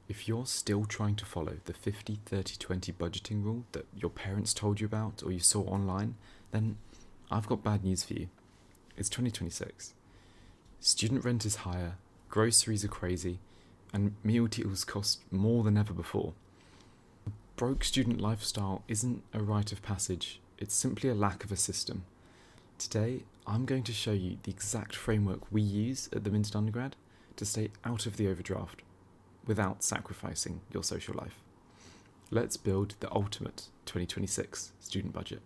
If you're still trying to follow the 50-30-20 budgeting rule that your parents told you about or you saw online, then I've got bad news for you. It's 2026. Student rent is higher, groceries are crazy, and meal deals cost more than ever before. The broke student lifestyle isn't a rite of passage, it's simply a lack of a system. Today, I'm going to show you the exact framework we use at the Minted Undergrad to stay out of the overdraft without sacrificing your social life. Let's build the ultimate 2026 student budget.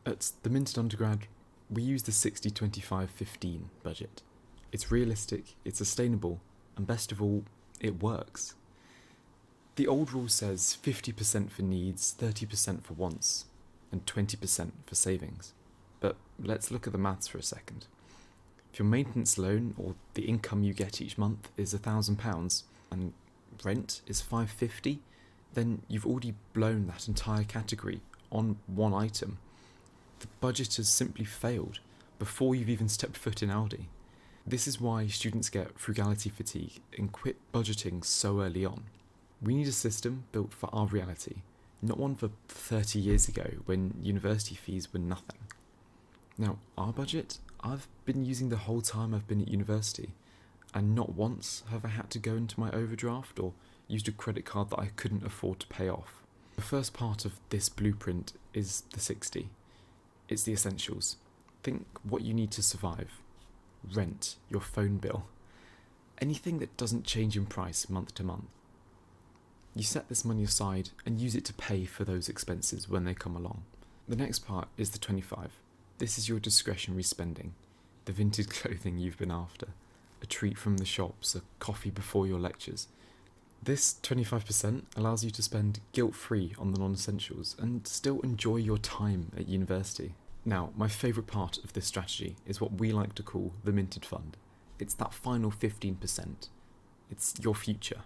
At the Minted Undergrad, we use the 60-25-15 budget. It's realistic, it's sustainable, and best of all, it works. The old rule says 50% for needs, 30% for wants, and 20% for savings. But let's look at the maths for a second. If your maintenance loan, or the income you get each month, is £1,000 and rent is £550, then you've already blown that entire category on one item. The budget has simply failed before you've even stepped foot in Aldi. This is why students get frugality fatigue and quit budgeting so early on. We need a system built for our reality, not one for 30 years ago when university fees were nothing. Now, our budget, I've been using the whole time I've been at university, and not once have I had to go into my overdraft or used a credit card that I couldn't afford to pay off. The first part of this blueprint is the 60. It's the essentials. Think what you need to survive. Rent, your phone bill, anything that doesn't change in price month to month. You set this money aside and use it to pay for those expenses when they come along. The next part is the 25. This is your discretionary spending, the vintage clothing you've been after, a treat from the shops, a coffee before your lectures. This 25% allows you to spend guilt-free on the non-essentials and still enjoy your time at university. Now, my favourite part of this strategy is what we like to call the Minted Fund. It's that final 15%. It's your future.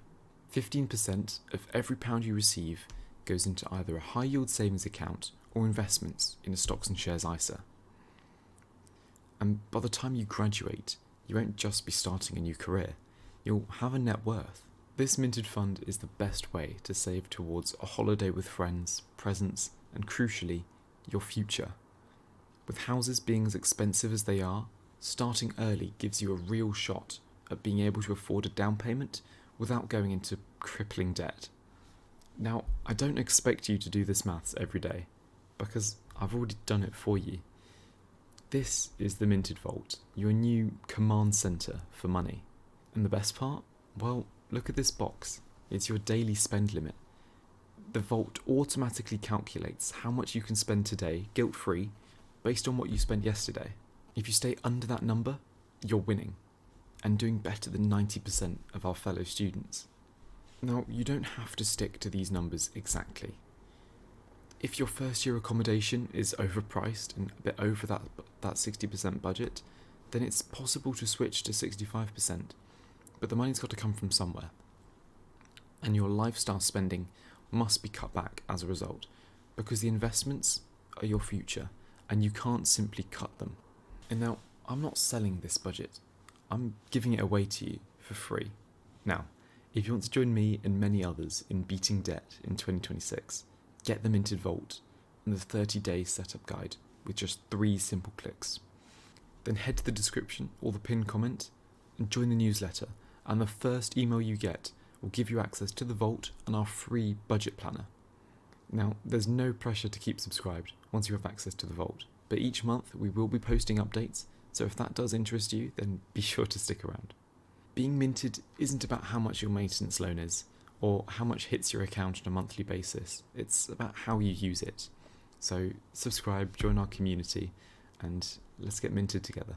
15% of every pound you receive goes into either a high-yield savings account or investments in a stocks and shares ISA. And by the time you graduate, you won't just be starting a new career, you'll have a net worth. This Minted Fund is the best way to save towards a holiday with friends, presents, and crucially, your future. With houses being as expensive as they are, starting early gives you a real shot at being able to afford a down payment without going into crippling debt. Now, I don't expect you to do this maths every day, because I've already done it for you. This is the Minted Vault, your new command centre for money. And the best part? Well, look at this box. It's your daily spend limit. The Vault automatically calculates how much you can spend today, guilt-free, based on what you spent yesterday. If you stay under that number, you're winning, and doing better than 90% of our fellow students. Now, you don't have to stick to these numbers exactly. If your first year accommodation is overpriced and a bit over that 60% budget, then it's possible to switch to 65%, but the money's got to come from somewhere. And your lifestyle spending must be cut back as a result, because the investments are your future, and you can't simply cut them. And now, I'm not selling this budget, I'm giving it away to you for free. Now, if you want to join me and many others in beating debt in 2026, get the Minted Vault and the 30-day setup guide with just 3 simple clicks. Then head to the description or the pinned comment and join the newsletter, and the first email you get will give you access to the Vault and our free budget planner. Now, there's no pressure to keep subscribed once you have access to the Vault, but each month we will be posting updates, so if that does interest you, then be sure to stick around. Being minted isn't about how much your maintenance loan is, or how much hits your account on a monthly basis. It's about how you use it. So subscribe, join our community, and let's get minted together.